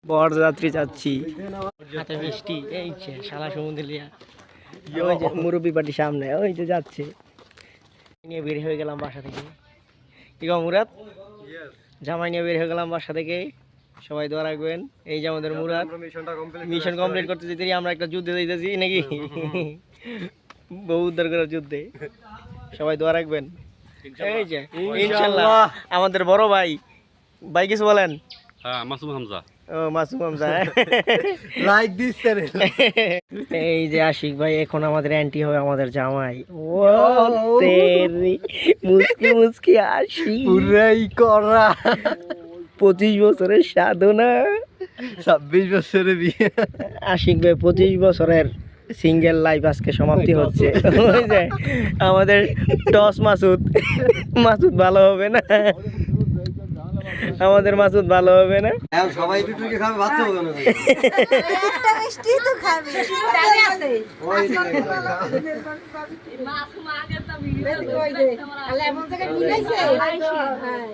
বরযাত্রী যাচ্ছি, হাতে মিষ্টি, এই যে শালা সমুদ্র লিয়া, ওই যে মুরব্বী পার্টি সামনে, ওই যে যাচ্ছে নিয়ে বের হয়ে গেলাম বাসা থেকে। কি গো মুরাদ, জামাই নিয়ে বের হয়ে গেলাম বাসা থেকে। সবাই দোয়া রাখবেন। এই যে আমাদের মুরাদ মিশন কমপ্লিট করতে যেতে আমরা একটা যুদ্ধে দিতেছি নাকি, বহু উদ্ধার করার যুদ্ধে। সবাই দোয়া রাখবেন। এই যে ইনশাআল্লাহ আমাদের বড় ভাই, ভাই কিছু বলেন। হ্যাঁ, মাসুম হামজা। ও Masum Hamza, like this channel. এই যে আশিক ভাই এখন আমাদের অ্যান্টি হবে আমাদের জামাই। ও তেরি মুস্কি মুস্কি আশি পুরাই করা, 25 বছরের সাধনা, 26 বছরের বিয়ে। আশিক ভাই 25 বছরের সিঙ্গেল লাইফ আজকে সমাপ্তি হচ্ছে। ওই যে আমাদের টস মাসুদ, মাসুদ ভালো হবে না, আমাদের মাসুদ ভালো হবে না। সবাই একটু কি খাবে, ভাত হবে না, একটা মিষ্টি তো খাবে, তাই আছে ওই মাছ মাগে তো মিলে কই দে আলে এমন জায়গা মিলাইছে। হ্যাঁ